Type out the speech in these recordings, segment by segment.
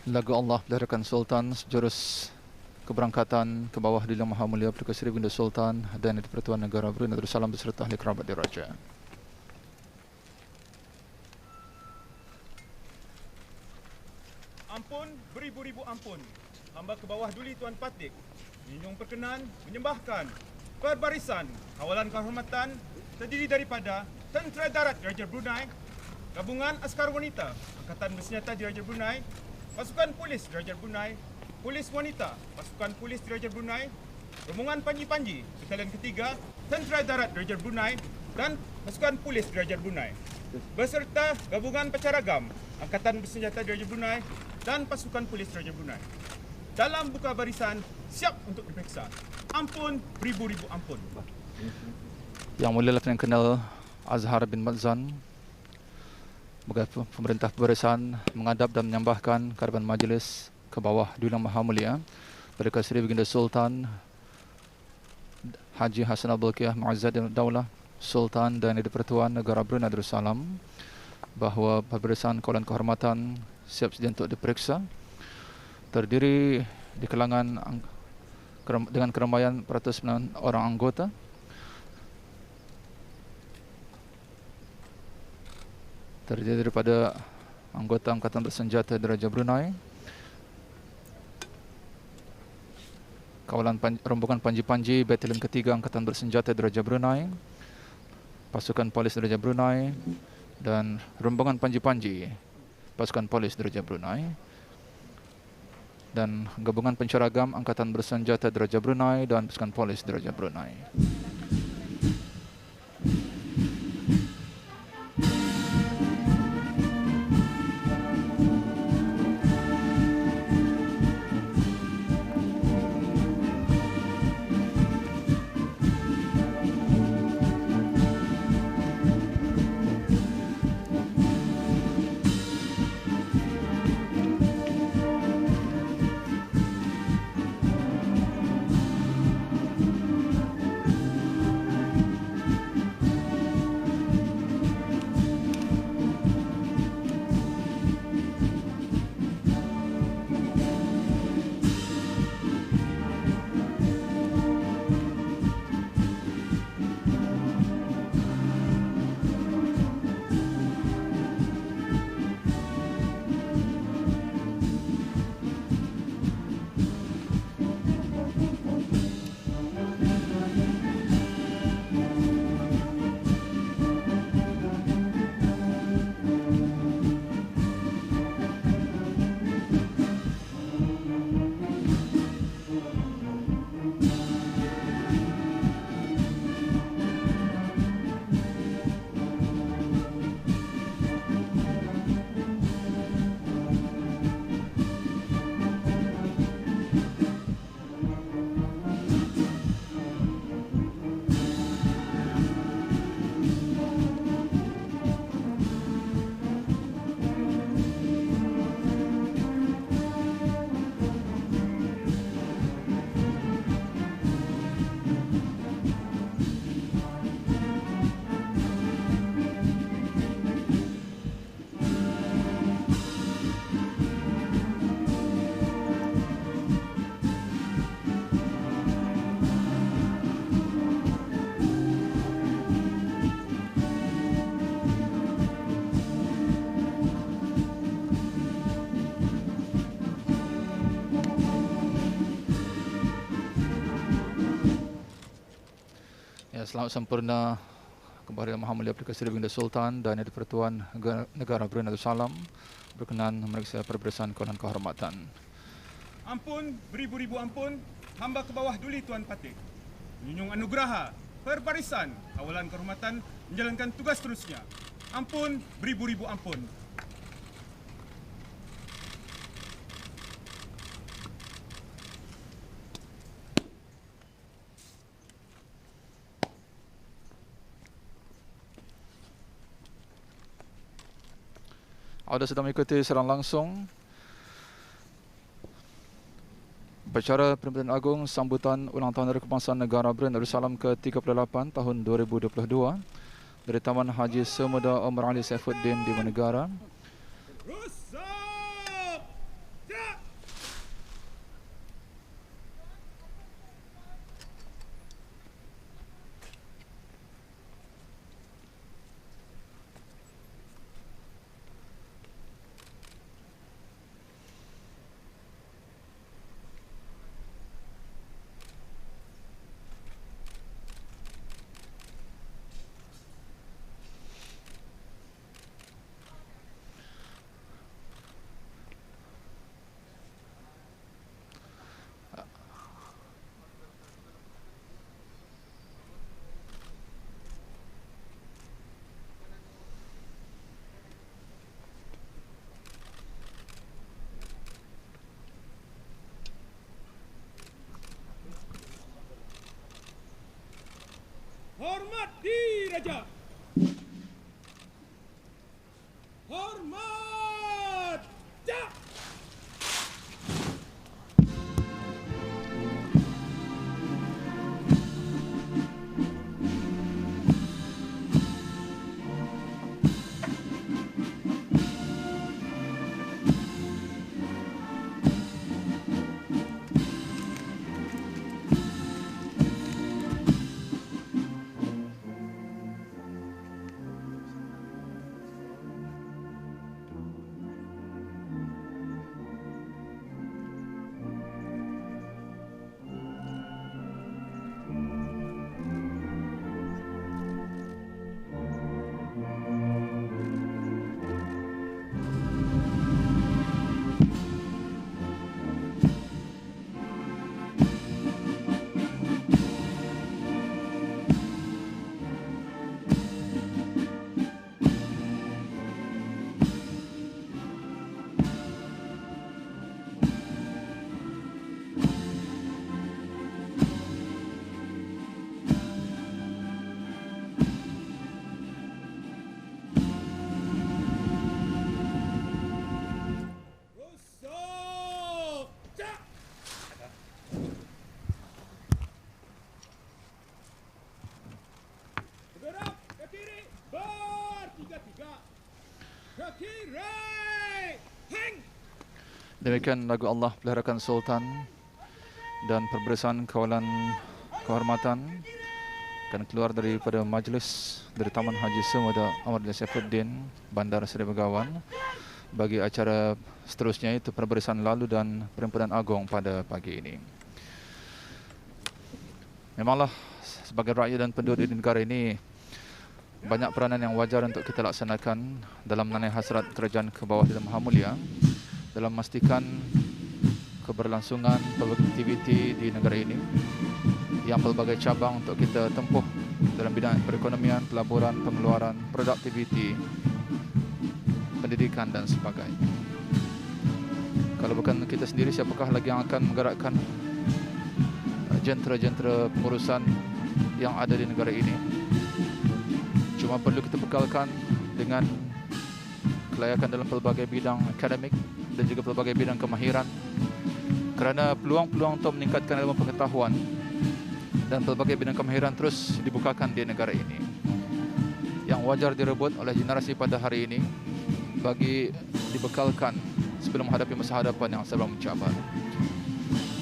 Lagu Allah Peliharakan Sultan sejurus keberangkatan ke bawah Duli Yang Maha Mulia Perdana Seri Baginda Sultan dan Di-Pertuan Negara Brunei Darussalam beserta ahli kerabat diraja. Ampun, beribu-ribu ampun. Hamba ke bawah Duli Tuan Patik menjunjung perkenan, menyembahkan perbarisan kawalan kehormatan terdiri daripada Tentera Darat Diraja Brunei, Gabungan Askar Wanita Angkatan Bersenjata Diraja Brunei, Pasukan Polis Diraja Brunei, Polis Wanita Pasukan Polis Diraja Brunei, Rombongan Panji-Panji Batalion Ketiga Tentera Darat Diraja Brunei dan Pasukan Polis Diraja Brunei, beserta Gabungan Pencaragam Angkatan Bersenjata Diraja Brunei dan Pasukan Polis Diraja Brunei. Dalam buka barisan, siap untuk diperiksa. Ampun, beribu-ribu ampun. Yang Mulia Lieutenant Colonel Azhar bin Madzan, sebagai pemerintah barisan, mengadap dan menyambahkan kehadapan majlis ke bawah Duli Yang Maha Mulia Perdana Seri Baginda Sultan Haji Hassanal Bolkiah Muazzaz Daulah Sultan dan Di-Pertuan Negara Brunei Darussalam bahawa pembarisan kawalan kehormatan siap sedia untuk diperiksa, terdiri di kalangan dengan keramaian 109 orang anggota. Terdiri daripada anggota Angkatan Bersenjata Diraja Brunei, rombongan Panji-Panji Batalion Ketiga Angkatan Bersenjata Diraja Brunei, Pasukan Polis Diraja Brunei dan rombongan Panji-Panji Pasukan Polis Diraja Brunei, dan Gabungan Pencaragam Angkatan Bersenjata Diraja Brunei dan Pasukan Polis Diraja Brunei. Selamat sempurna kepada Yang Maha Mulia Perdana Seri Baginda Sultan dan Di-Pertuan Negara Brunei Darussalam berkenan memeriksa perbarisan kawalan kehormatan. Ampun, beribu-ribu ampun. Hamba ke bawah Duli Tuan Patik menjunjung anugerah perbarisan kawalan kehormatan menjalankan tugas seterusnya. Ampun, beribu-ribu ampun. Anda sedang mengikuti secara langsung upacara Perhimpunan Agung sambutan ulang tahun Hari Kebangsaan Negara Brunei Darussalam ke-38 tahun 2022 dari Taman Haji Semuda Omar Ali Saifuddin di Negara. Rusak! Raja. Hormat! Jak! Demikian lagu Allah Peliharakan Sultan dan Pemberisan Kawalan Kehormatan akan keluar daripada majlis dari Taman Haji Semada Omar Ali Saifuddin, Bandar Seri Begawan bagi acara seterusnya, itu Pemberisan Lalu dan Perhimpunan Agong pada pagi ini. Memanglah sebagai rakyat dan penduduk di negara ini, banyak peranan yang wajar untuk kita laksanakan dalam menaik hasrat kerajaan ke bawah di Maha Mulia dalam memastikan keberlangsungan pelbagai aktiviti di negara ini yang pelbagai cabang untuk kita tempuh dalam bidang perekonomian, pelaburan, pengeluaran, produktiviti, pendidikan dan sebagainya. Kalau bukan kita sendiri, siapakah lagi yang akan menggerakkan jentera-jentera pengurusan yang ada di negara ini? Cuma perlu kita bekalkan dengan kelayakan dalam pelbagai bidang akademik dan juga pelbagai bidang kemahiran, kerana peluang-peluang untuk meningkatkan ilmu pengetahuan dan pelbagai bidang kemahiran terus dibukakan di negara ini, yang wajar direbut oleh generasi pada hari ini bagi dibekalkan sebelum menghadapi masa hadapan yang serba mencabar.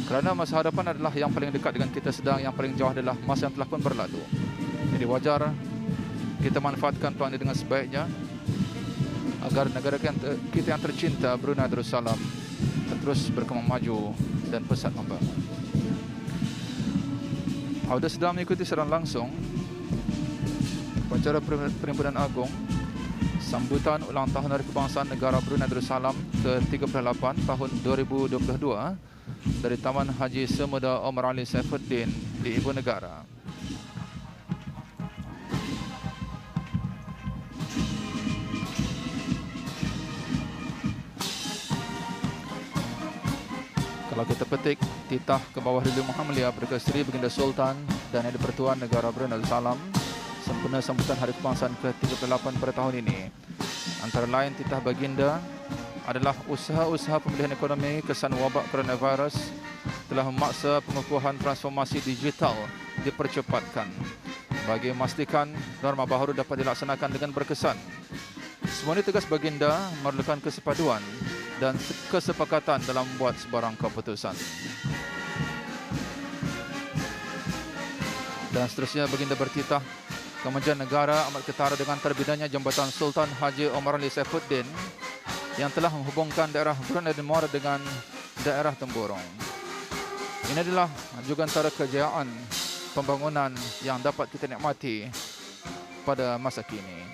Kerana masa hadapan adalah yang paling dekat dengan kita, sedang yang paling jauh adalah masa yang telah pun berlalu. Jadi wajar kita manfaatkan peluang ini dengan sebaiknya agar negara kita yang tercinta Brunei Darussalam terus berkembang maju dan pesat membangun. Anda sedang mengikuti secara langsung upacara Perhimpunan Agong sambutan ulang tahun Hari Kebangsaan Negara Brunei Darussalam ke-38 tahun 2022 dari Taman Haji Semada Omar Ali Saifuddin di Ibu Negara. Kalau kita petik titah ke bawah dulu Maha Mulia Perdana Seri Baginda Sultan dan Yang di-Pertuan Negara Brunei Darussalam sempena sambutan Hari Kebangsaan ke-38 pada tahun ini, antara lain titah Baginda adalah usaha-usaha pemulihan ekonomi kesan wabak coronavirus telah memaksa pengukuhan transformasi digital dipercepatkan bagi memastikan norma baharu dapat dilaksanakan dengan berkesan. Semua ini tugas Baginda memerlukan kesepaduan dan kesepakatan dalam membuat sebarang keputusan. Dan seterusnya Baginda bertitah Kementerian Negara amat ketara dengan terbinanya Jambatan Sultan Haji Omar Ali Saifuddin yang telah menghubungkan daerah Brunei Darussalam dengan daerah Temburong. Ini adalah juga antara kejayaan pembangunan yang dapat kita nikmati pada masa kini.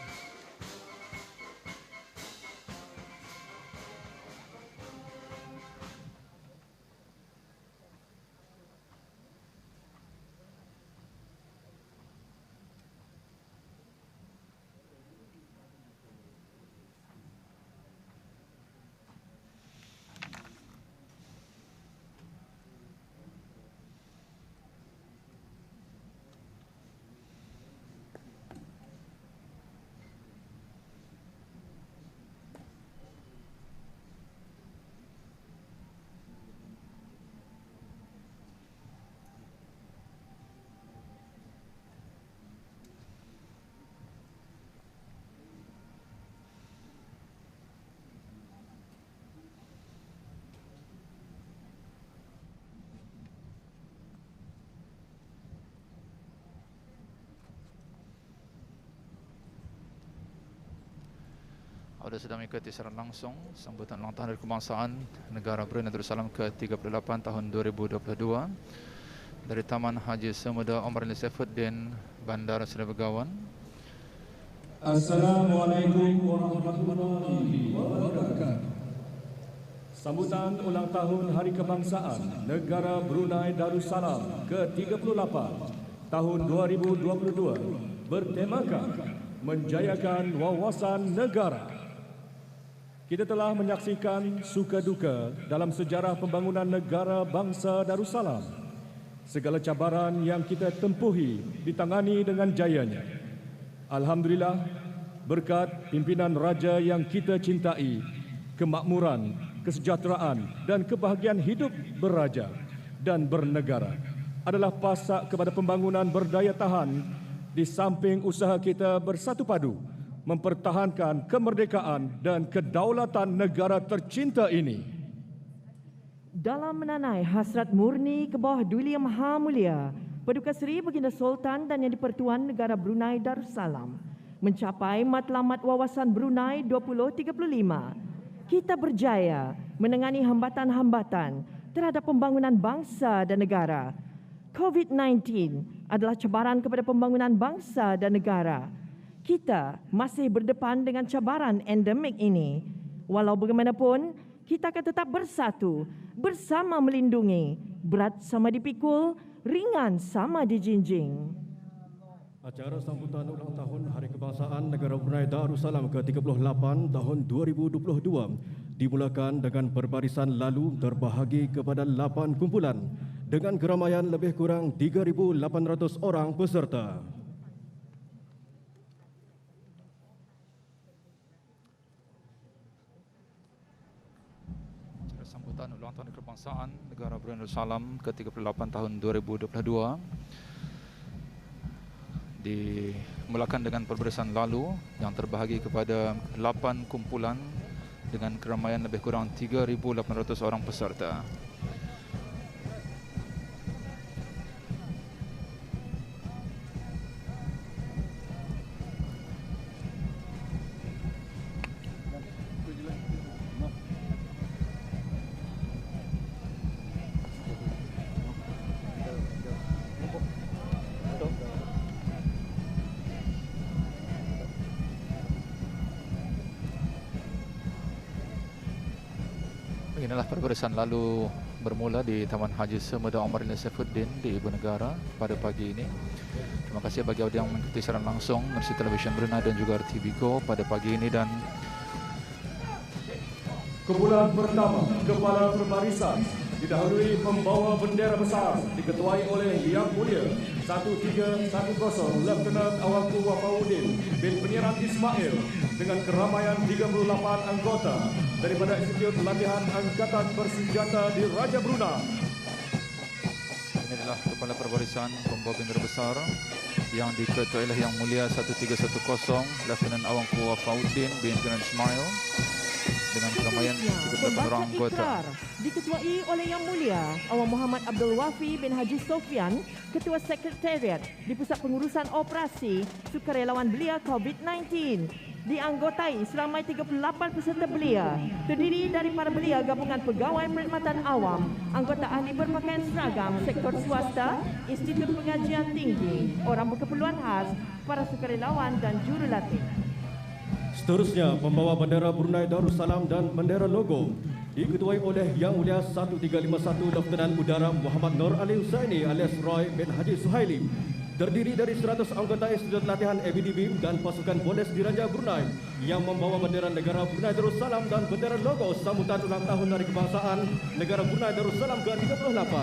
Pada sedang mengikuti secara langsung sambutan ulang tahun Hari Kebangsaan Negara Brunei Darussalam ke-38 tahun 2022 dari Taman Haji Semeda Omar bin Saifuddin, Bandar Seri Begawan. Assalamualaikum warahmatullahi wabarakatuh. Sambutan ulang tahun Hari Kebangsaan Negara Brunei Darussalam ke-38 tahun 2022 bertemakan menjayakan wawasan negara. Kita telah menyaksikan suka duka dalam sejarah pembangunan negara bangsa Darussalam. Segala cabaran yang kita tempuhi ditangani dengan jayanya. Alhamdulillah, berkat pimpinan raja yang kita cintai, kemakmuran, kesejahteraan dan kebahagiaan hidup beraja dan bernegara adalah pasak kepada pembangunan berdaya tahan di samping usaha kita bersatu padu mempertahankan kemerdekaan dan kedaulatan negara tercinta ini. Dalam menanai hasrat murni ke bawah Duli Yang Maha Mulia, Paduka Seri Baginda Sultan dan Yang di-Pertuan Negara Brunei Darussalam mencapai matlamat wawasan Brunei 2035, kita berjaya menangani hambatan-hambatan terhadap pembangunan bangsa dan negara. COVID-19 adalah cabaran kepada pembangunan bangsa dan negara. Kita masih berdepan dengan cabaran endemik ini. Walau bagaimanapun, kita akan tetap bersatu, bersama melindungi, berat sama dipikul, ringan sama dijinjing. Acara sambutan ulang tahun Hari Kebangsaan Negara Brunei Darussalam ke-38 tahun 2022 dimulakan dengan berbarisan lalu terbahagi kepada 8 kumpulan dengan keramaian lebih kurang 3,800 orang peserta. Sambutan ulang tahun Kebangsaan Negara Brunei Darussalam ke-38 tahun 2022 dimulakan dengan perbarisan lalu yang terbahagi kepada 8 kumpulan dengan keramaian lebih kurang 3,800 orang peserta. Inilah perbarisan lalu bermula di Taman Haji Semeda Omar bin Saifuddin di Ibu Negara pada pagi ini. Terima kasih bagi audiens yang mengikuti secara langsung melalui Television Brunei dan juga RTV Go pada pagi ini. Dan kumpulan pertama, Kepala Perbarisan didahului pembawa bendera besar diketuai oleh Yang Mulia 1310 Lieutenant Awangku Wafaudin bin Penyiaran Ismail dengan keramaian 38 anggota daripada Institut Latihan Angkatan Bersenjata di Raja Brunei. ini adalah Kepala Perbarisan pembawa bendera besar yang diketuai oleh Yang Mulia 1310 Lieutenant Awangku Wafaudin bin Penyiaran Ismail dengan keramaian 38 orang anggota. Diketuai oleh Yang Mulia Awang Muhammad Abdul Wafi bin Haji Sofyan, Ketua Sekretariat di Pusat Pengurusan Operasi Sukarelawan Belia COVID-19. Dianggotai seramai 38 peserta belia, terdiri dari para belia gabungan pegawai perkhidmatan awam, anggota ahli berpakaian seragam sektor swasta, institut pengajian tinggi, orang berkeperluan khas, para sukarelawan dan jurulatih. Seterusnya, pembawa bendera Brunei Darussalam dan bendera logo diketuai oleh Yang Mulia 1351 Lieutenant Udara Muhammad Nur Ali Husaini alias Roy bin Haji Suhaili, terdiri dari 100 anggota Institut Latihan ABDB dan pasukan polis Diraja Brunei yang membawa bendera negara Brunei Darussalam dan bendera logo sambutan ulang tahun Hari Kebangsaan Negara Brunei Darussalam ke-38.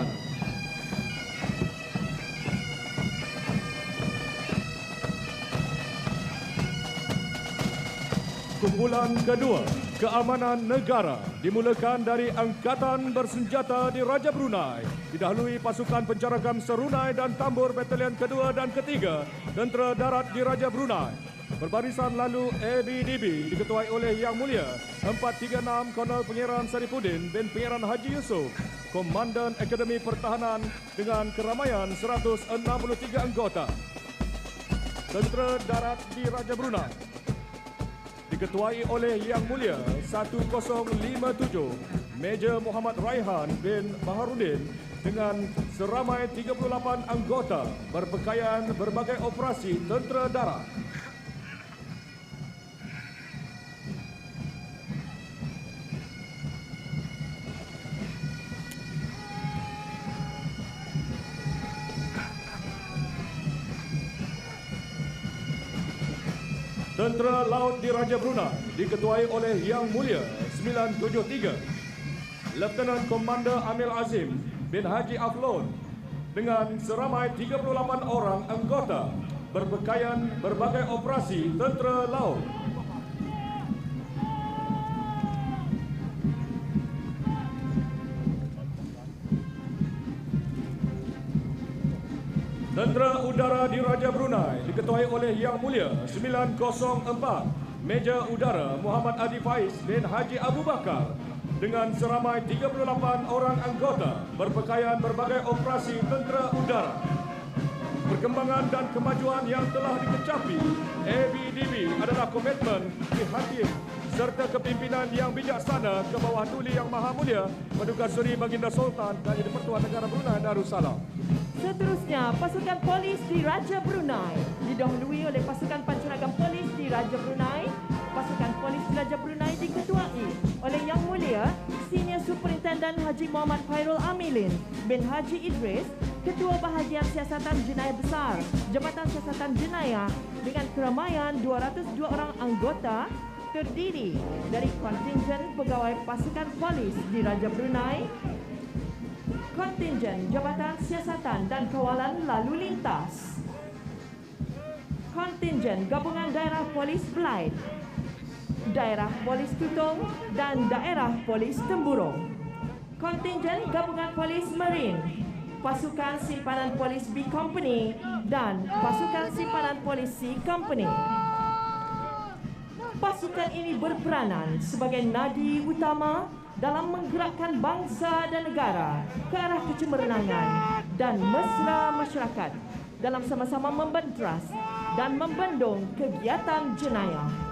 Kumpulan kedua, Keamanan Negara, dimulakan dari Angkatan Bersenjata di Raja Brunei, didahului pasukan pencaragam Serunai dan Tambur Batalion kedua dan ketiga Tentera Darat di Raja Brunei. Berbarisan lalu ABDB diketuai oleh Yang Mulia 436 Kolonel Penyiaran Sarifuddin bin Penyiaran Haji Yusof, Komandan Akademi Pertahanan dengan keramaian 163 anggota. Tentera Darat di Raja Brunei diketuai oleh Yang Mulia 1057 Major Muhammad Raihan bin Baharudin dengan seramai 38 anggota berpakaian berbagai operasi tentera darat. Tentera Laut di Raja Brunei diketuai oleh Yang Mulia 973 Lieutenant Commander Amir Azim bin Haji Aflon dengan seramai 38 orang anggota berpakaian berbagai operasi tentera laut. Tentera Udara di Raja Brunei diketuai oleh Yang Mulia 904 Major Udara Muhammad Adi Faiz bin Haji Abu Bakar dengan seramai 38 orang anggota berpakaian berbagai operasi tentera udara. Perkembangan dan kemajuan yang telah dikecapi ABDB adalah komitmen prihatin serta kepimpinan yang bijaksana ke bawah Duli Yang Maha Mulia Paduka Seri Baginda Sultan dan Yang di-Pertuan Negara Brunei Darussalam. Seterusnya, pasukan polis di Raja Brunei didahului oleh pasukan pancaragam polis di Raja Brunei. Pasukan polis di Raja Brunei diketuai oleh Yang Mulia Senior Superintendent Haji Muhammad Khairul Amilin bin Haji Idris, Ketua Bahagian Siasatan Jenayah Besar Jabatan Siasatan Jenayah dengan keramaian 202 orang anggota terdiri dari kontingen pegawai pasukan polis di Raja Brunei, kontingen Jabatan Siasatan dan Kawalan Lalu Lintas, kontingen Gabungan Daerah Polis Belait, Daerah Polis Tutung dan Daerah Polis Temburong, kontingen Gabungan Polis Marine, pasukan simpanan polis B Company dan pasukan simpanan polis C Company. Pasukan ini berperanan sebagai nadi utama dalam menggerakkan bangsa dan negara ke arah kecemerlangan dan mesra masyarakat dalam sama-sama membentras dan membendung kegiatan jenayah.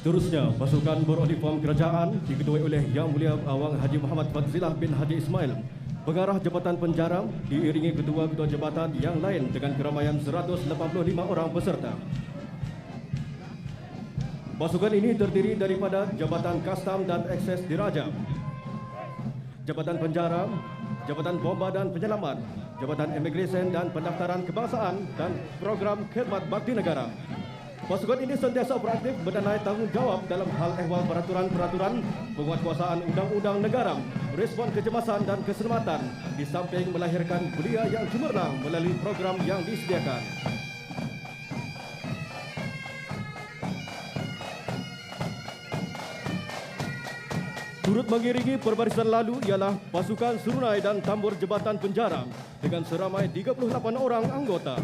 Seterusnya, pasukan beruniform kerajaan diketuai oleh Yang Mulia Awang Haji Muhammad Fadzilah bin Haji Ismail, Pengarah Jabatan Penjara, diiringi ketua-ketua jabatan yang lain dengan keramaian 185 orang peserta. Pasukan ini terdiri daripada Jabatan Kastam dan Ekses Diraja, Jabatan Penjara, Jabatan Bomba dan Penyelamat, Jabatan Imigresen dan Pendaftaran Kebangsaan dan Program Khidmat Bakti Negara. Pasukan ini sentiasa operatif mendanai tanggungjawab dalam hal ehwal peraturan-peraturan, penguatkuasaan undang-undang negara, respon kecemasan dan keselamatan, di samping melahirkan belia yang cemerlang melalui program yang disediakan. Turut mengiringi perbarisan lalu ialah pasukan Serunai dan Tambur Jabatan Penjara dengan seramai 38 orang anggota.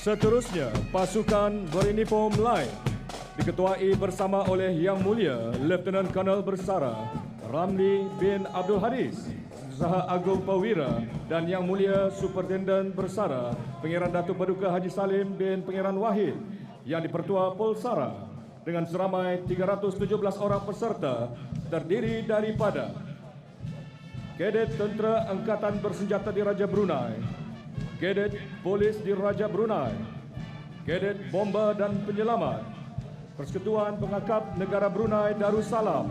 Seterusnya, pasukan beruniform lain diketuai bersama oleh Yang Mulia Lieutenant Colonel Bersara Ramli bin Abdul Hadis, Saha Agung Perwira dan Yang Mulia Superintendent Bersara Pangeran Datuk Paduka Haji Salim bin Pangeran Wahid yang di-Pertua Polsara dengan seramai 317 orang peserta terdiri daripada Kadet Tentera Angkatan Bersenjata di Raja Brunei, Kadet Polis di Raja Brunei, Kadet Bomba dan Penyelamat, Persekutuan Pengangkap Negara Brunei Darussalam,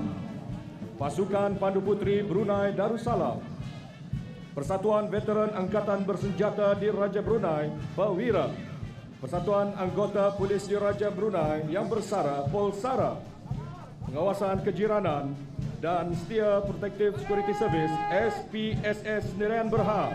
Pasukan Pandu Putri Brunei Darussalam, Persatuan Veteran Angkatan Bersenjata di Raja Brunei Perwira, Persatuan Anggota Polis Diraja Brunei yang bersara Polsara, Pengawasan Kejiranan dan Setia Protective Security Service SPSS Nerian Berhad.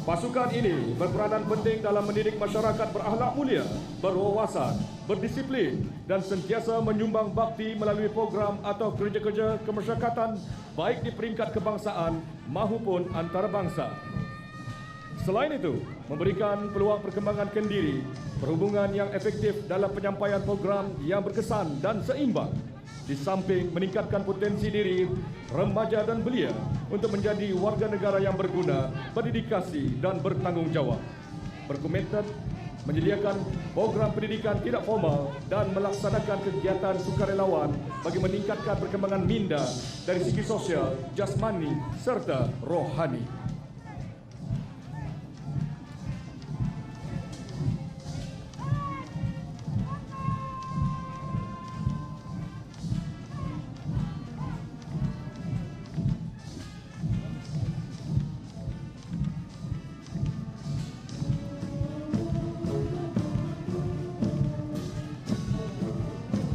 Pasukan ini berperanan penting dalam mendidik masyarakat berakhlak mulia, berwawasan, berdisiplin dan sentiasa menyumbang bakti melalui program atau kerja-kerja kemasyarakatan baik di peringkat kebangsaan maupun antarabangsa. Selain itu, memberikan peluang perkembangan kendiri, perhubungan yang efektif dalam penyampaian program yang berkesan dan seimbang, di samping meningkatkan potensi diri remaja dan belia untuk menjadi warga negara yang berguna, berdedikasi dan bertanggungjawab. Berkomitmen menyediakan program pendidikan tidak formal dan melaksanakan kegiatan sukarelawan bagi meningkatkan perkembangan minda dari segi sosial, jasmani serta rohani.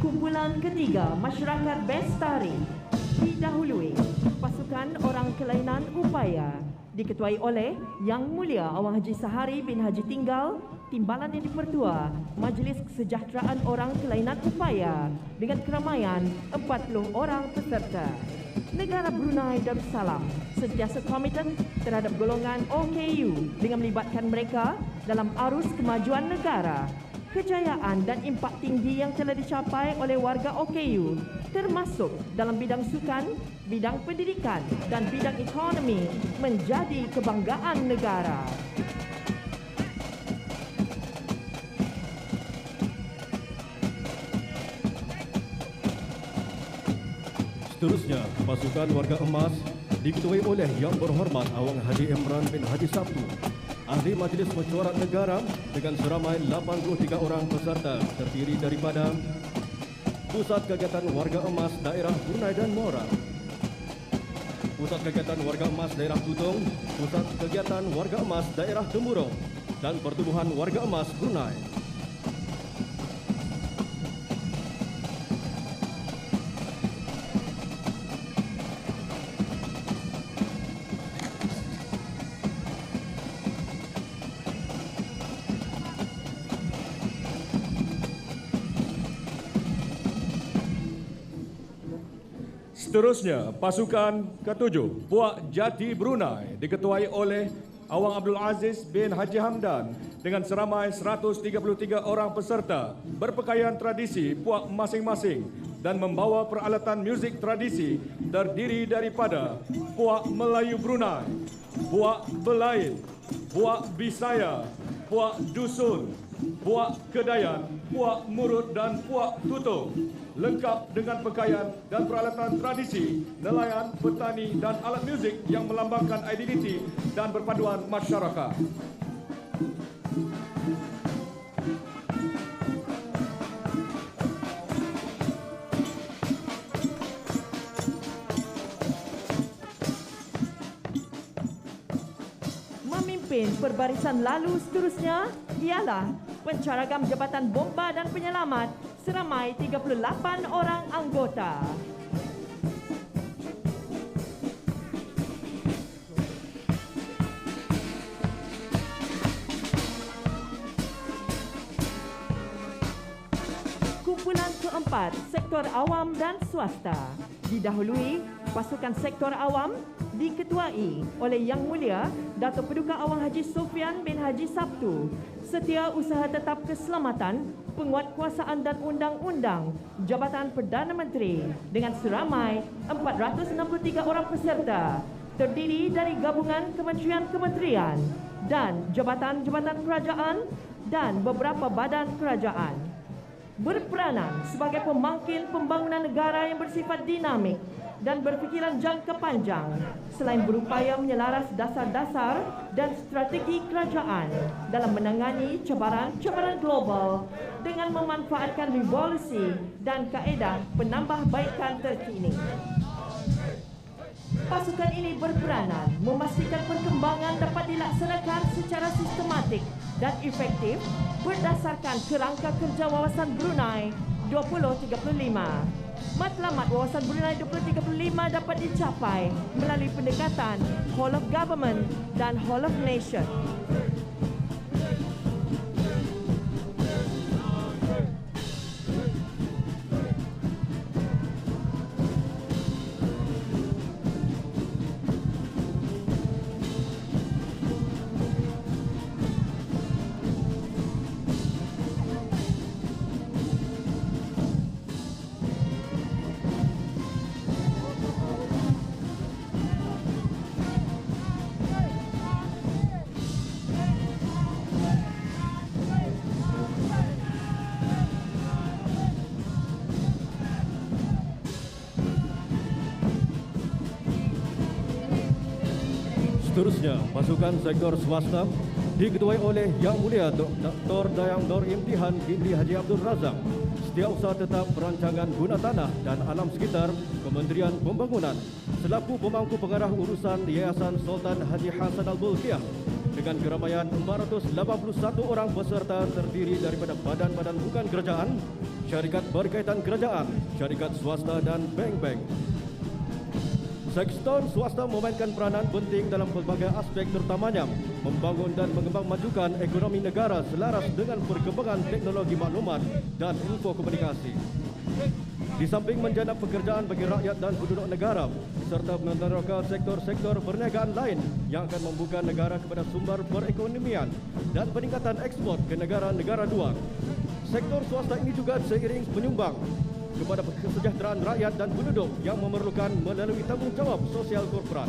Kumpulan ketiga, Masyarakat Bestari, didahului Pasukan Orang Kelainan Upaya, diketuai oleh Yang Mulia Awang Haji Sahari bin Haji Tinggal, Timbalan yang Dipertua, Majlis Kesejahteraan Orang Kelainan Upaya dengan keramaian 40 orang peserta. Negara Brunei Darussalam sentiasa komiten terhadap golongan OKU dengan melibatkan mereka dalam arus kemajuan negara. Kejayaan dan impak tinggi yang telah dicapai oleh warga OKU termasuk dalam bidang sukan, bidang pendidikan dan bidang ekonomi menjadi kebanggaan negara. Seterusnya, pasukan warga emas diketuai oleh Yang Berhormat Awang Haji Imran bin Haji Sabtu, Ahli Majlis Mesyuarat Negara dengan seramai 83 orang peserta terdiri daripada Pusat Kegiatan Warga Emas Daerah Brunei dan Mora, Pusat Kegiatan Warga Emas Daerah Tutung, Pusat Kegiatan Warga Emas Daerah Temurong dan Pertubuhan Warga Emas Brunei. Seterusnya, pasukan ketujuh, Puak Jati Brunei diketuai oleh Awang Abdul Aziz bin Haji Hamdan dengan seramai 133 orang peserta berpakaian tradisi puak masing-masing dan membawa peralatan muzik tradisi terdiri daripada Puak Melayu Brunei, Puak Belain, Puak Bisaya, Puak Dusun, Puak Kedayan, Puak Murut dan Puak Tutung, lengkap dengan pakaian dan peralatan tradisi, nelayan, petani dan alat muzik yang melambangkan identiti dan perpaduan masyarakat. Memimpin perbarisan lalu seterusnya ialah Pencaragam Jabatan Bomba dan Penyelamat seramai 38 orang anggota. Kumpulan keempat, Sektor Awam dan Swasta, didahului pasukan Sektor Awam diketuai oleh Yang Mulia Datuk Paduka Awang Haji Sofian bin Haji Sabtu, Setiausaha Tetap Keselamatan, Penguatkuasaan dan Undang-Undang, Jabatan Perdana Menteri dengan seramai 463 orang peserta, terdiri dari gabungan kementerian-kementerian dan jabatan-jabatan kerajaan dan beberapa badan kerajaan. Berperanan sebagai pemangkin pembangunan negara yang bersifat dinamik dan berfikiran jangka panjang, selain berupaya menyelaras dasar-dasar dan strategi kerajaan dalam menangani cabaran-cabaran global dengan memanfaatkan revolusi dan kaedah penambahbaikan terkini. Pasukan ini berperanan memastikan perkembangan dapat dilaksanakan secara sistematik dan efektif berdasarkan kerangka kerja wawasan Brunei 2035. Matlamat wawasan Brunei 2035 dapat dicapai melalui pendekatan Whole of Government dan Whole of Nation. Seterusnya, pasukan sektor swasta diketuai oleh Yang Mulia Dr. Dayang Nur Imtihan binti Haji Abdul Razak, Setiausaha Tetap Perancangan Guna Tanah dan Alam Sekitar Kementerian Pembangunan, selaku pemangku pengarah urusan Yayasan Sultan Haji Hassan Al-Bolkiah dengan keramaian 481 orang peserta terdiri daripada badan-badan bukan kerajaan, syarikat berkaitan kerajaan, syarikat swasta dan bank-bank. Sektor swasta memainkan peranan penting dalam pelbagai aspek, terutamanya membangun dan mengembangmajukan ekonomi negara selaras dengan perkembangan teknologi maklumat dan infokomunikasi. Di samping menjana pekerjaan bagi rakyat dan penduduk negara, serta meneroka sektor-sektor perniagaan lain yang akan membuka negara kepada sumber perekonomian dan peningkatan ekspor ke negara-negara luar. Sektor swasta ini juga seiring menyumbang kepada kesejahteraan rakyat dan penduduk yang memerlukan melalui tanggungjawab sosial korporat.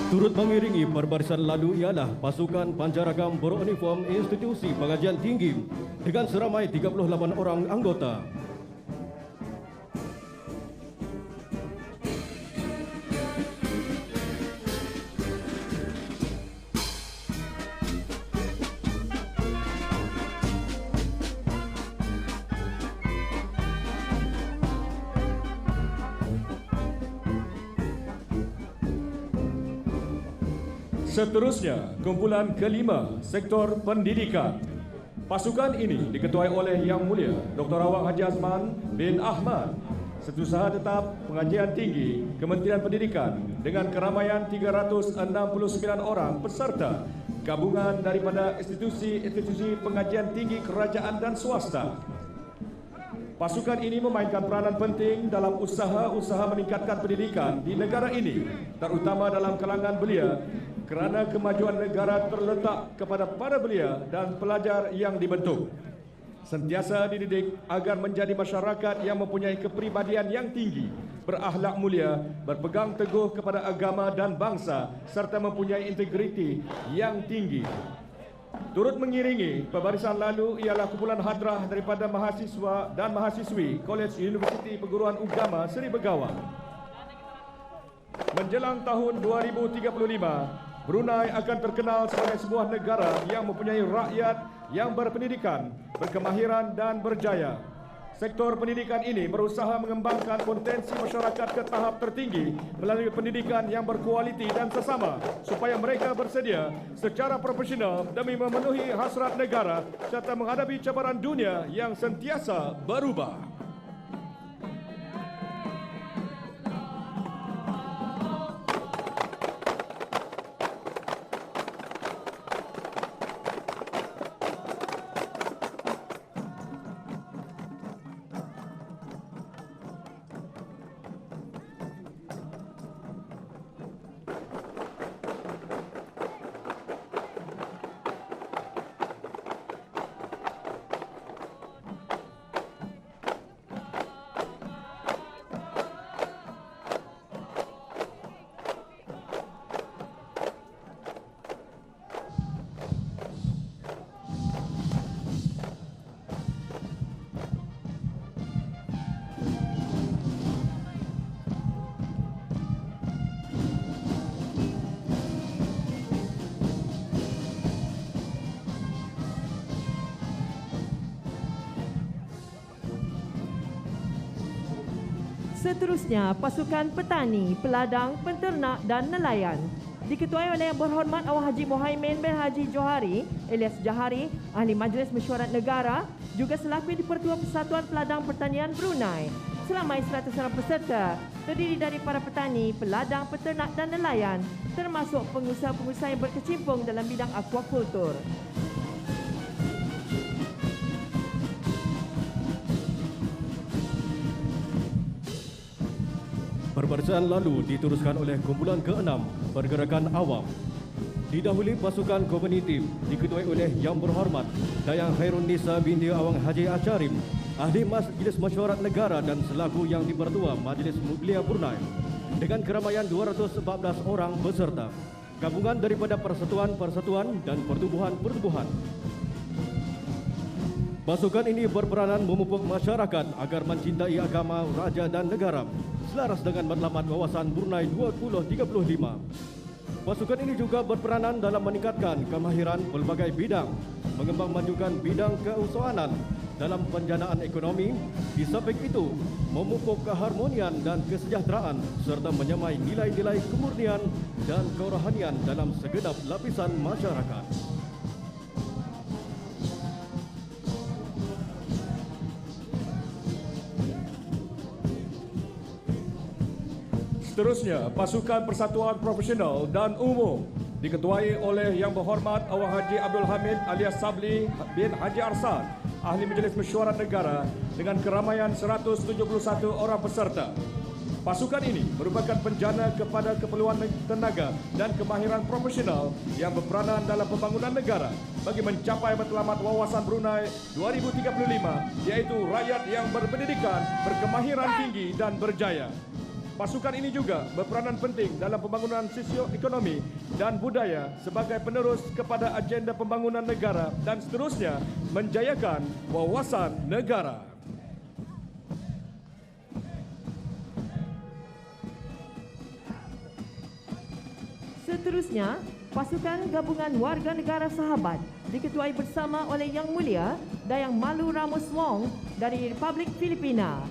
Turut mengiringi perbarisan lalu ialah pasukan pancaragam beruniform Institusi Pengajian Tinggi dengan seramai 38 orang anggota. Seterusnya, kumpulan kelima, sektor pendidikan. Pasukan ini diketuai oleh Yang Mulia Dr. Awang Haji Azman bin Ahmad, Setiausaha Tetap Pengajian Tinggi Kementerian Pendidikan dengan keramaian 369 orang peserta gabungan daripada institusi pengajian tinggi kerajaan dan swasta. Pasukan ini memainkan peranan penting dalam usaha-usaha meningkatkan pendidikan di negara ini, terutama dalam kalangan belia, kerana kemajuan negara terletak kepada para belia dan pelajar yang dibentuk. Sentiasa dididik agar menjadi masyarakat yang mempunyai kepribadian yang tinggi, berakhlak mulia, berpegang teguh kepada agama dan bangsa, serta mempunyai integriti yang tinggi. Turut mengiringi pembarisan lalu ialah kumpulan hadrah daripada mahasiswa dan mahasiswi Kolej Universiti Perguruan Ugama Seri Begawan. menjelang tahun 2035, Brunei akan terkenal sebagai sebuah negara yang mempunyai rakyat yang berpendidikan, berkemahiran dan berjaya. Sektor pendidikan ini berusaha mengembangkan potensi masyarakat ke tahap tertinggi melalui pendidikan yang berkualiti dan sesama supaya mereka bersedia secara profesional demi memenuhi hasrat negara serta menghadapi cabaran dunia yang sentiasa berubah. Seterusnya, pasukan petani, peladang, penternak dan nelayan diketuai oleh Yang Berhormat Awang Haji Mohaimin bin Haji Johari alias Jahari, Ahli Majlis Mesyuarat Negara, juga selaku Dipertua Persatuan Peladang Pertanian Brunei. Selamai 100 orang peserta terdiri dari para petani, peladang, peternak dan nelayan, termasuk pengusaha-pengusaha yang berkecimpung dalam bidang akuakultur. Perbarisan lalu diteruskan oleh kumpulan ke-6 Pergerakan Awam. Didahului pasukan komunitif diketuai oleh Yang Berhormat Dayang Khairun Nisa binti Awang Haji Acharim, Ahli Majlis Mesyuarat Negara dan selaku Yang Dipertua Majlis Mulia Brunei dengan keramaian 214 orang peserta, gabungan daripada persatuan-persatuan dan pertubuhan-pertubuhan. Pasukan ini berperanan memupuk masyarakat agar mencintai agama, raja dan negara selaras dengan matlamat wawasan Brunei 2035. Pasukan ini juga berperanan dalam meningkatkan kemahiran pelbagai bidang, mengembangmajukan bidang keusahawanan dalam penjanaan ekonomi, di samping itu memupuk keharmonian dan kesejahteraan serta menyamai nilai-nilai kemurnian dan kerohanian dalam segenap lapisan masyarakat. Seterusnya, pasukan Persatuan Profesional dan Umum diketuai oleh Yang Berhormat Awang Haji Abdul Hamid alias Sabli bin Haji Arsan, Ahli Majlis Mesyuarat Negara dengan keramaian 171 orang peserta. Pasukan ini merupakan penjana kepada keperluan tenaga dan kemahiran profesional yang berperanan dalam pembangunan negara bagi mencapai matlamat wawasan Brunei 2035, iaitu rakyat yang berpendidikan, berkemahiran tinggi dan berjaya. Pasukan ini juga berperanan penting dalam pembangunan sosioekonomi dan budaya sebagai penerus kepada agenda pembangunan negara dan seterusnya menjayakan wawasan negara. Seterusnya, pasukan gabungan warga negara sahabat diketuai bersama oleh Yang Mulia Dayang Malu Ramos Wong dari Republik Filipina,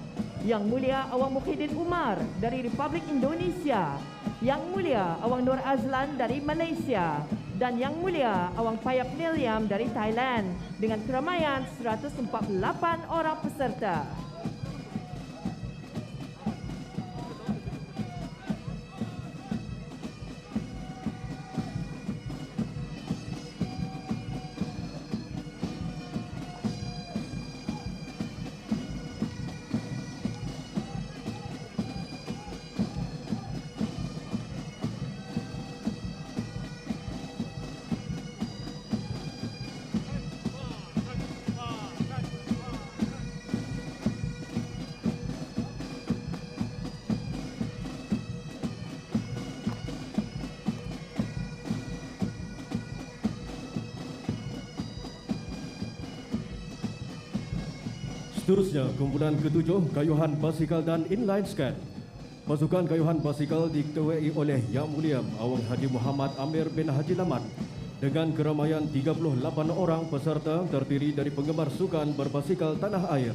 Yang Mulia Awang Mukhyiddin Umar dari Republik Indonesia, Yang Mulia Awang Nur Azlan dari Malaysia, dan Yang Mulia Awang Payap Nilyam dari Thailand dengan keramaian 148 orang peserta. Seterusnya, kumpulan ke-7 Kayuhan Basikal dan Inline Skate Pasukan kayuhan basikal diketuai oleh Yang Mulia Awang Haji Muhammad Amir bin Haji Lamat dengan keramaian 38 orang peserta terdiri dari penggemar sukan berbasikal tanah air.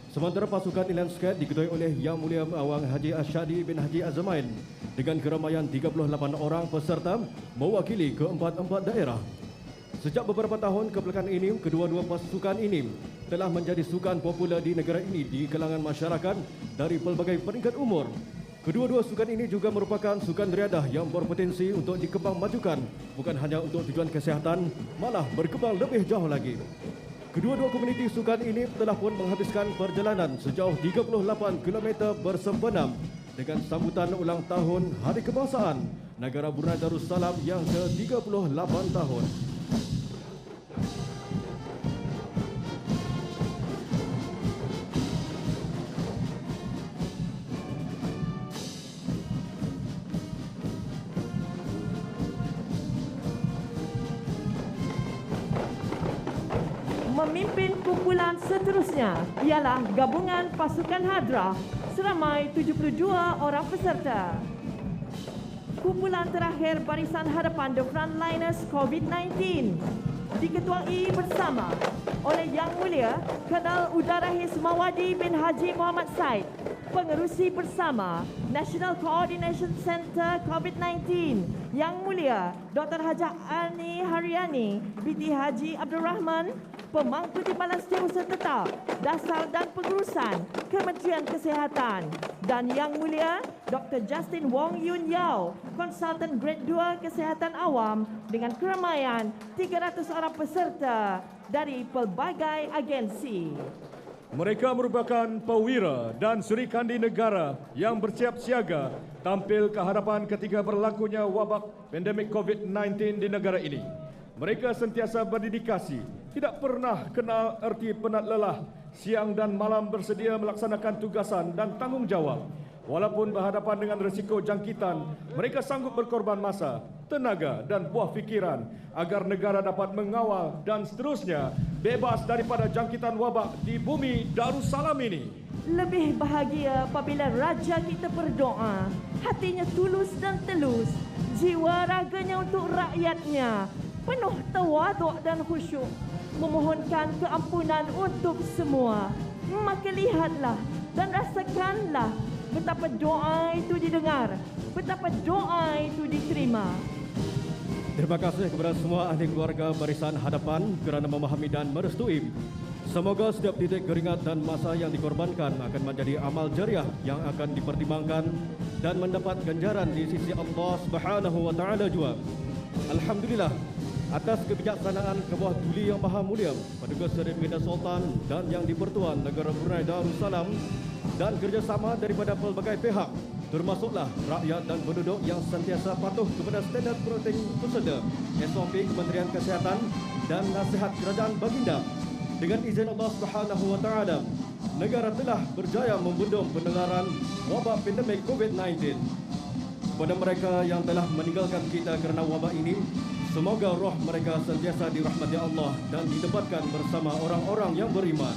Sementara pasukan inline skate diketuai oleh Yang Mulia Awang Haji Asyadi bin Haji Azmain dengan keramaian 38 orang peserta mewakili keempat-empat daerah. Sejak beberapa tahun kebelakangan ini, kedua-dua pasukan ini telah menjadi sukan popular di negara ini di kalangan masyarakat dari pelbagai peringkat umur. Kedua-dua sukan ini juga merupakan sukan riadah yang berpotensi untuk dikembangmajukan, bukan hanya untuk tujuan kesihatan, malah berkembang lebih jauh lagi. Kedua-dua komuniti sukan ini telah pun menghabiskan perjalanan sejauh 38 km bersembenam dengan sambutan ulang tahun Hari Kebangsaan Negara Brunei Darussalam yang ke-38 tahun. Memimpin kumpulan seterusnya ialah gabungan pasukan Hadrah seramai 72 orang peserta. Kumpulan terakhir barisan hadapan The Frontliners COVID-19 diketuai bersama oleh Yang Mulia Kadal Udara Hismawati bin Haji Muhammad Said, pengerusi bersama National Coordination Center COVID-19, Yang Mulia Dr. Hajah Ani Haryani binti Haji Abdul Rahman, pemangku Timbalan Setiausaha Tetap Dasar dan Pengurusan Kementerian Kesihatan, dan Yang Mulia Dr. Justin Wong Yun Yao, konsultan grade 2 Kesihatan Awam dengan keramaian 300 orang peserta dari pelbagai agensi. Mereka merupakan perwira dan serikandi negara yang bersiap siaga tampil ke hadapan ketika berlakunya wabak pandemik COVID-19 di negara ini. Mereka sentiasa berdedikasi, tidak pernah kenal erti penat lelah, siang dan malam bersedia melaksanakan tugasan dan tanggungjawab. Walaupun berhadapan dengan risiko jangkitan, mereka sanggup berkorban masa, tenaga dan buah fikiran agar negara dapat mengawal dan seterusnya bebas daripada jangkitan wabak di bumi Darussalam ini. Lebih bahagia apabila raja kita berdoa, hatinya tulus dan telus, jiwa raganya untuk rakyatnya, penuh tawaduk dan khusyuk, memohonkan keampunan untuk semua. Maka lihatlah dan rasakanlah betapa doa itu didengar, betapa doa itu diterima. Terima kasih kepada semua ahli keluarga barisan hadapan kerana memahami dan merestui. Semoga setiap titik keringat dan masa yang dikorbankan akan menjadi amal jariah yang akan dipertimbangkan dan mendapat ganjaran di sisi Allah Subhanahu wa taala juga. Alhamdulillah atas kebijaksanaan Kebawah Duli Yang Maha Mulia Paduka Seri Baginda Sultan dan Yang di-Pertuan Negara Brunei Darussalam dan kerjasama daripada pelbagai pihak, termasuklah rakyat dan penduduk yang sentiasa patuh kepada standard operating procedure SOP Kementerian Kesihatan dan nasihat Kerajaan Baginda. Dengan izin Allah Subhanahu wa taala, negara telah berjaya membendung penularan wabak pandemik COVID-19. Kepada mereka yang telah meninggalkan kita kerana wabak ini, semoga roh mereka sentiasa dirahmati Allah dan ditempatkan bersama orang-orang yang beriman.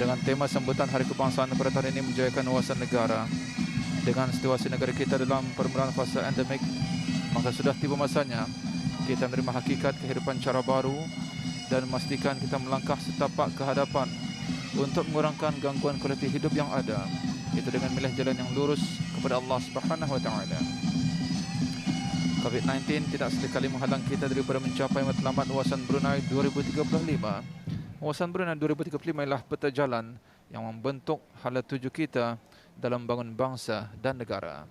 dengan tema sambutan Hari Kebangsaan pada tahun ini menjayakan wawasan negara. Dengan situasi negara kita dalam permulaan fasa endemik, maka sudah tiba masanya kita menerima hakikat kehidupan cara baru dan memastikan kita melangkah setapak ke hadapan untuk mengurangkan gangguan kualiti hidup yang ada, itu dengan milih jalan yang lurus kepada Allah Subhanahu wa taala. COVID-19 tidak sekali menghalang kita daripada mencapai matlamat wawasan Brunei 2035. Wawasan Brunei 2035 ialah peta jalan yang membentuk hala tuju kita dalam bangun bangsa dan negara.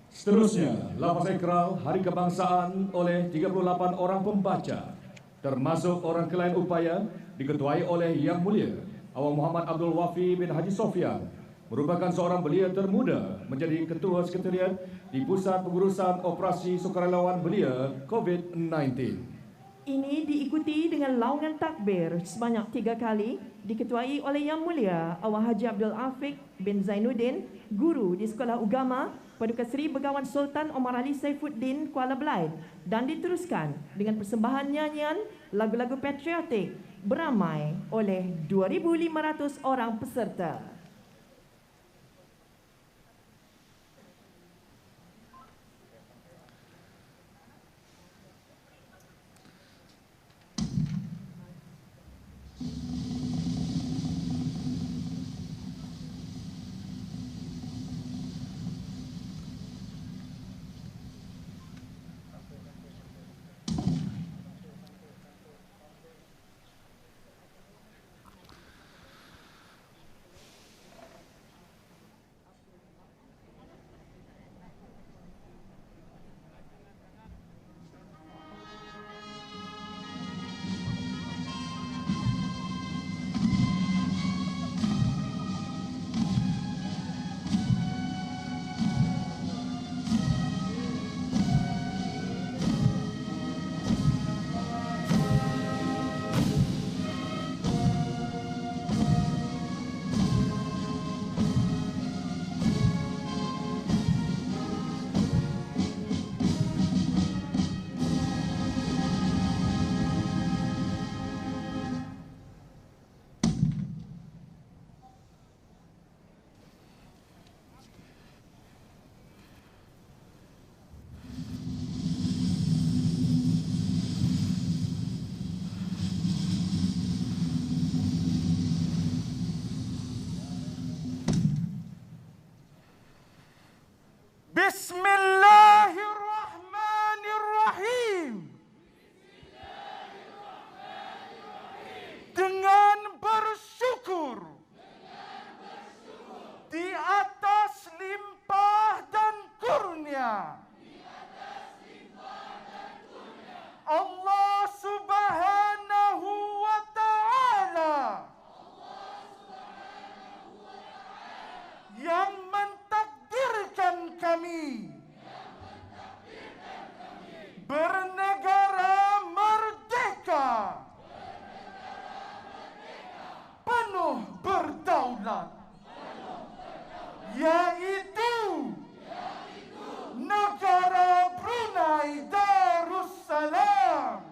Seterusnya, lafaz ikrar Hari Kebangsaan oleh 38 orang pembaca, termasuk orang kelain upaya, diketuai oleh Yang Mulia Awang Muhammad Abdul Wafi bin Haji Sofyan, merupakan seorang belia termuda menjadi Ketua Sekretariat di Pusat Pengurusan Operasi Sukarelawan Belia COVID-19. Ini diikuti dengan laungan takbir sebanyak 3 kali, diketuai oleh Yang Mulia Awang Haji Abdul Afiq bin Zainuddin, guru di Sekolah Ugama Paduka Seri Begawan Sultan Omar Ali Saifuddin, Kuala Belait, dan diteruskan dengan persembahan nyanyian lagu-lagu patriotik beramai oleh 2,500 orang peserta. Bismillahirrahmanirrahim. Dengan bersyukur di atas limpah dan kurnia Allah Subhanahu wa Ta'ala yang mentakdirkan kami bernegara merdeka, penuh berdaulat, yaitu negara Brunei Darussalam.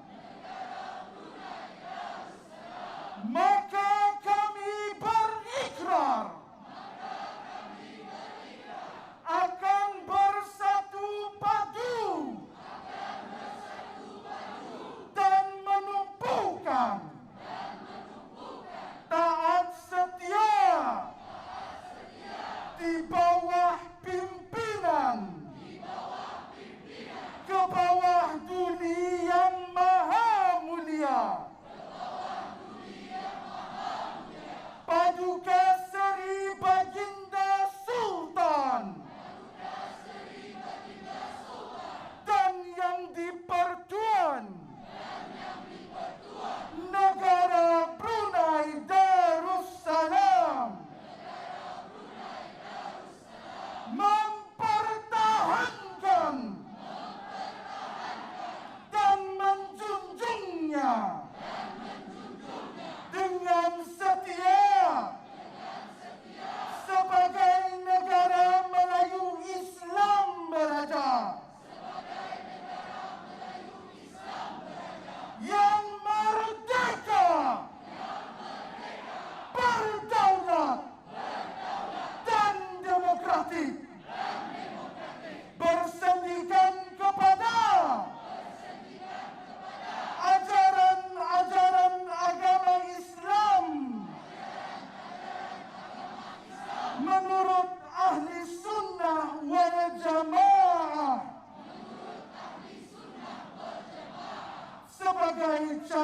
Maka kami berikrar akan bersatu padu dan menumpukan taat setia di bawah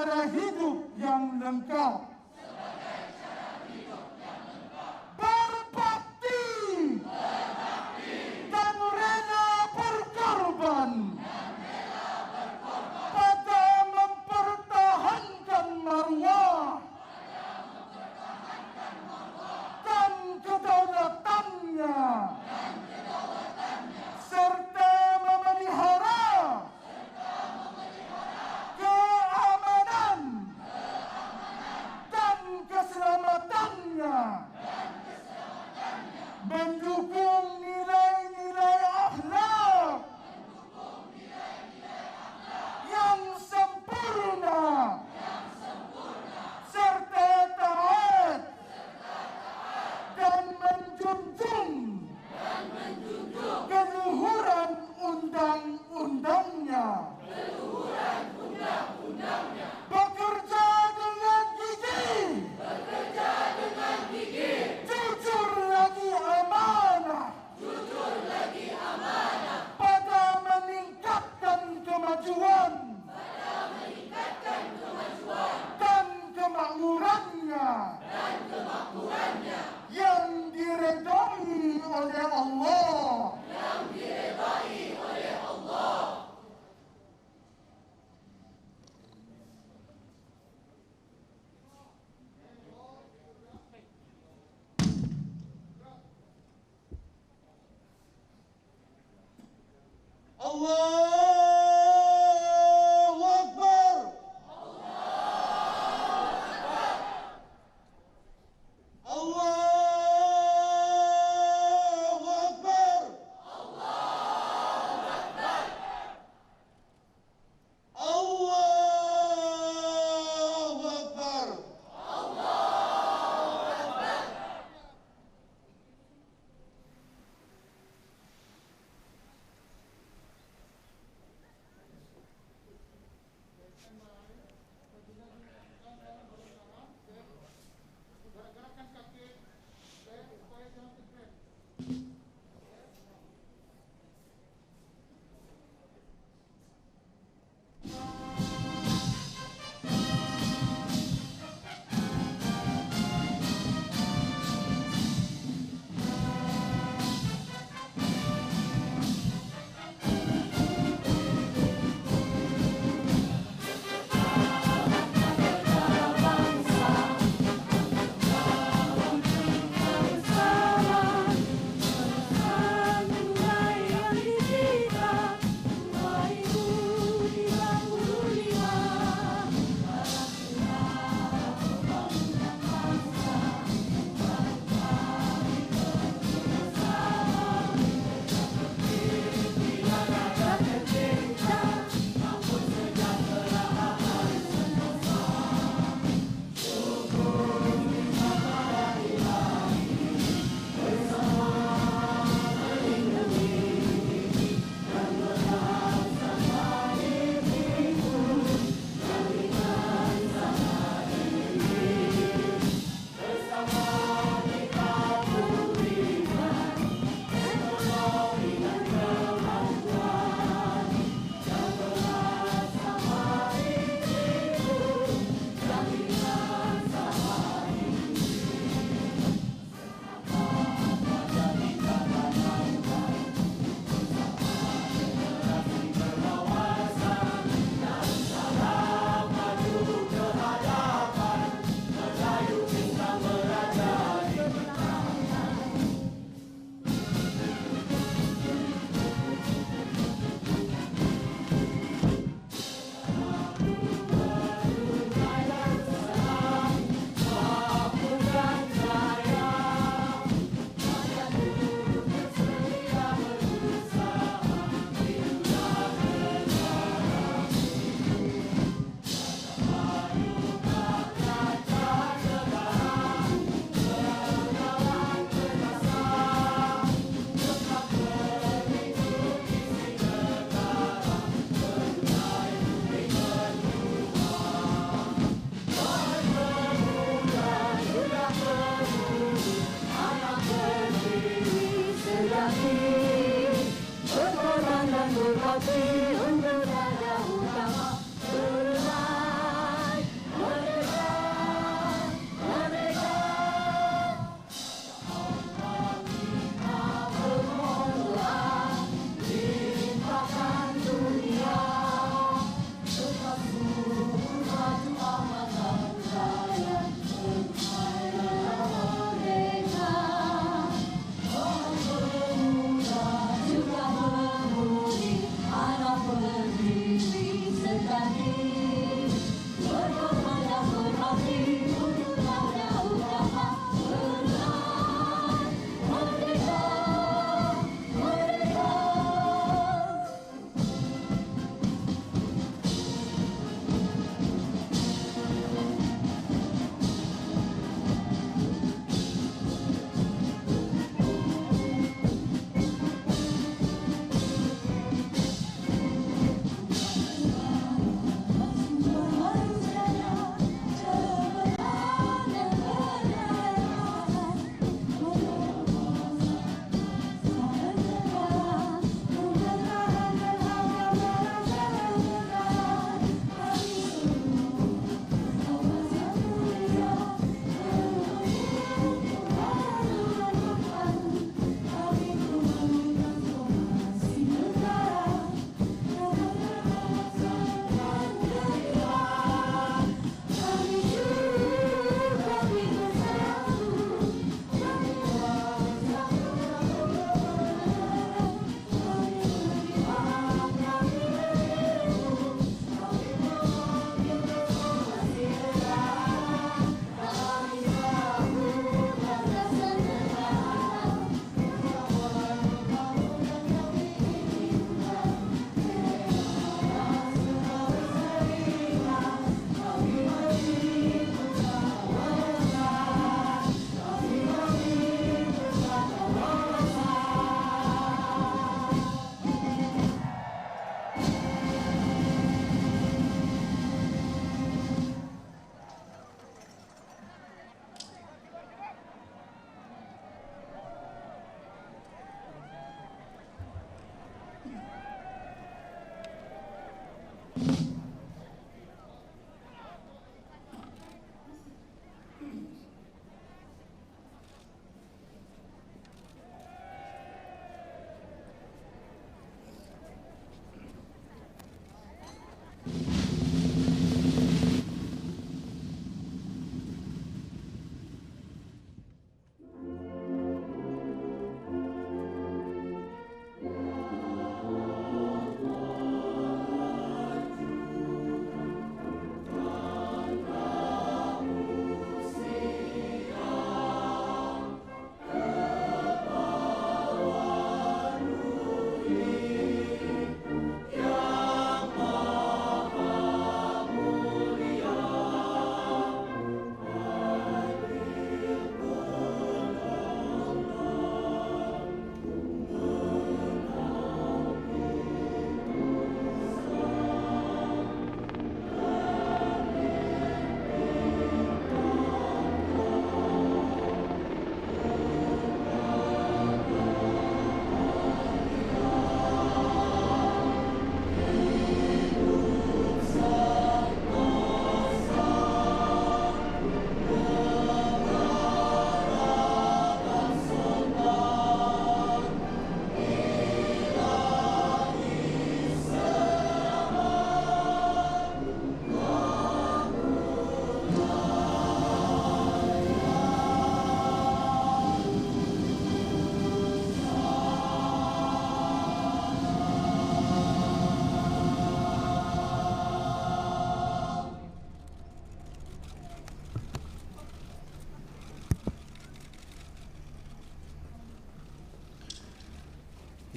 cara hidup yang lengkap. Berbakti dan rela berkorban pada mempertahankan marwah dan kedaulatannya, serta memelihara keamanan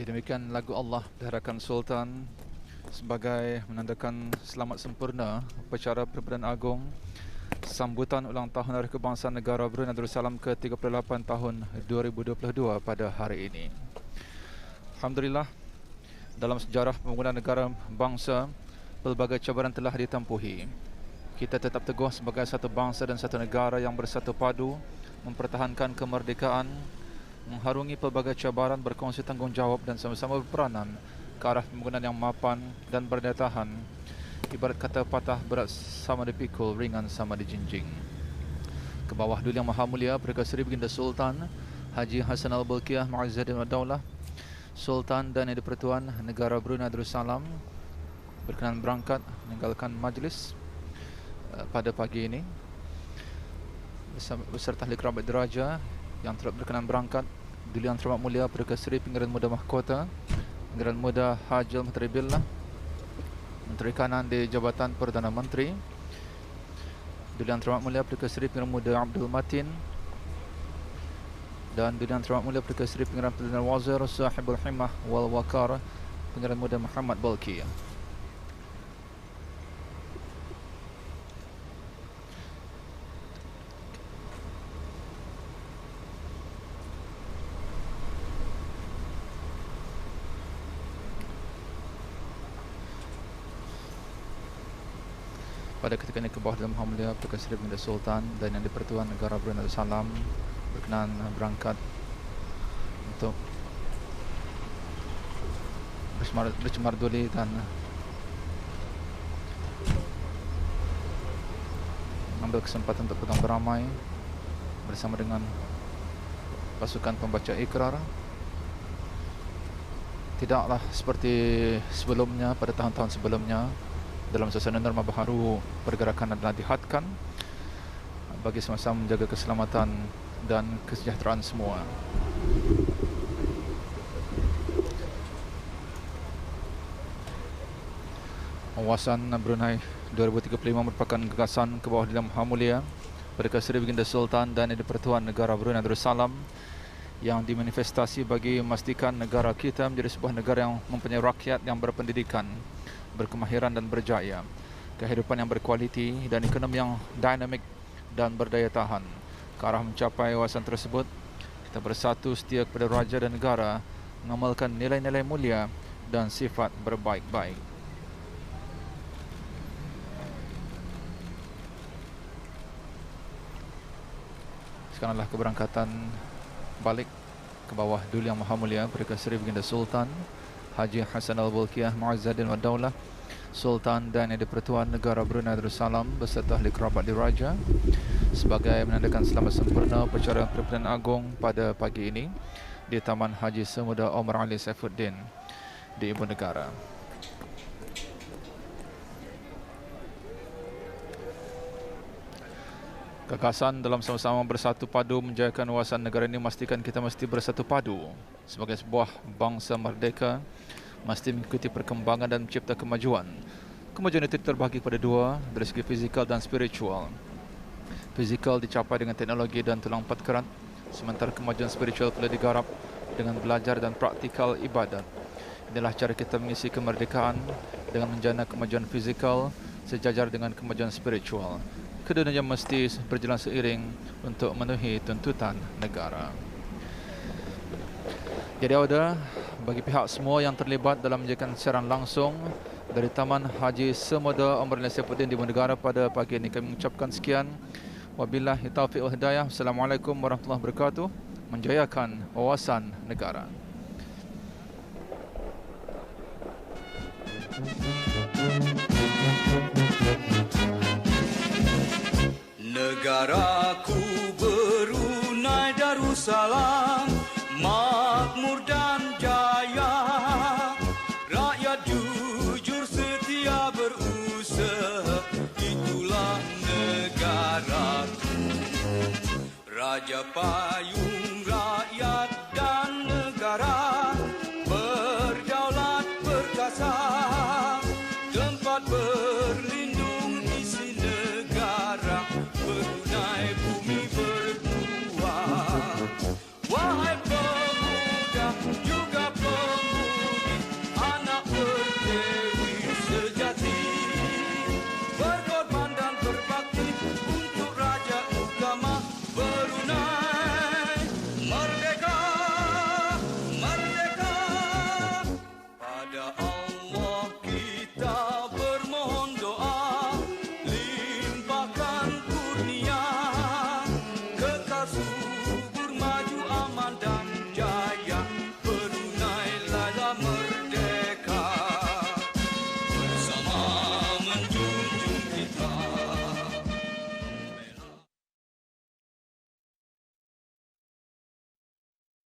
Jadi demikian lagu Allah diharakan Sultan sebagai menandakan selamat sempurna upacara Perperdana Agong sambutan ulang tahun Hari Kebangsaan Negara Brunei Darussalam ke-38 tahun 2022 pada hari ini. Alhamdulillah, dalam sejarah pembangunan negara bangsa, pelbagai cabaran telah ditempuhi. Kita tetap teguh sebagai satu bangsa dan satu negara yang bersatu padu, mempertahankan kemerdekaan, mengharungi pelbagai cabaran, berkongsi tanggungjawab dan sama-sama berperanan ke arah pembangunan yang mapan dan berdaya tahan. Ibarat kata patah berat sama dipikul, ringan sama dijinjing. Ke bawah Duli Yang Maha Mulia Perdana Seri Baginda Sultan Haji Hassan Al-Bolkiah Mu'izzuddin Ad-Daulah, Sultan dan Yang di-Pertuan Negara Brunei Darussalam berkenan berangkat meninggalkan majlis pada pagi ini beserta ahli kerabat diraja yang telah berkenan berangkat. Duli Yang Terhormat Mulia Perdana Seri Pinggiran Muda Mahkota Pinggiran Muda Haji Al-Muhtari Billah, Menteri Kanan di Jabatan Perdana Menteri. Duli Yang Terhormat Mulia Perdana Seri Pinggiran Muda Abdul Matin, dan Duli Yang Terhormat Mulia Perdana Seri Pinggiran Perdana Wazir Sahibul Himmah wal Waqar Pinggiran Muda Muhammad Balki. Pada ketika ini ke bawah Yang Maha Mulia Perdana Seri Baginda Sultan dan Yang di-Pertuan Negara Brunei Darussalam berkenan berangkat untuk bercemar duli dan mengambil kesempatan untuk pegang beramai bersama dengan pasukan pembaca ikrar. Tidaklah seperti sebelumnya, pada tahun-tahun sebelumnya. Dalam suasana norma baharu, pergerakan adalah dihadkan bagi sama-sama menjaga keselamatan dan kesejahteraan semua. Wawasan Brunei 2035 merupakan gagasan ke bawah Yang Maha Mulia Perdana Seri Baginda Sultan dan Yang di-Pertuan Negara Brunei Darussalam yang dimanifestasi bagi memastikan negara kita menjadi sebuah negara yang mempunyai rakyat yang berpendidikan, berkemahiran dan berjaya, kehidupan yang berkualiti dan ekonomi yang dinamik dan berdaya tahan. Ke arah mencapai wawasan tersebut, kita bersatu setia kepada raja dan negara, mengamalkan nilai-nilai mulia dan sifat berbaik-baik. Sekaranglah keberangkatan balik ke bawah Duli Yang Maha Mulia Perdana Seri Baginda Sultan Haji Hassan Al-Bolkiah Mu'izzuddin Ad-Daulah, Sultan dan Yang di-Pertuan Negara Brunei Darussalam beserta ahli kerabat diraja sebagai menandakan selamat sempurna upacara Perperdana Agong pada pagi ini di Taman Haji Semuda Omar Ali Saifuddin di Ibu Negara. Gagasan dalam sama-sama bersatu padu menjayakan wawasan negara ini memastikan kita mesti bersatu padu sebagai sebuah bangsa merdeka, mesti mengikuti perkembangan dan mencipta kemajuan. Kemajuan itu terbahagi pada dua, dari segi fizikal dan spiritual. Fizikal dicapai dengan teknologi dan tulang petkerat, sementara kemajuan spiritual pula digarap dengan belajar dan praktikal ibadat. Inilah cara kita mengisi kemerdekaan dengan menjana kemajuan fizikal sejajar dengan kemajuan spiritual. Keduanya mesti berjalan seiring untuk memenuhi tuntutan negara. Jadi ada bagi pihak semua yang terlibat dalam menjalankan siaran langsung dari Taman Haji Semuda Omar Ali Saifuddin di Ibu Negara pada pagi ini, kami mengucapkan sekian. Wabillahi taufiq wal hidayah. Assalamualaikum warahmatullahi wabarakatuh. Menjayakan wawasan negara. Negaraku Brunei Darussalam makmur dan jaya, rakyat jujur setia berusaha, itulah negaraku. Raja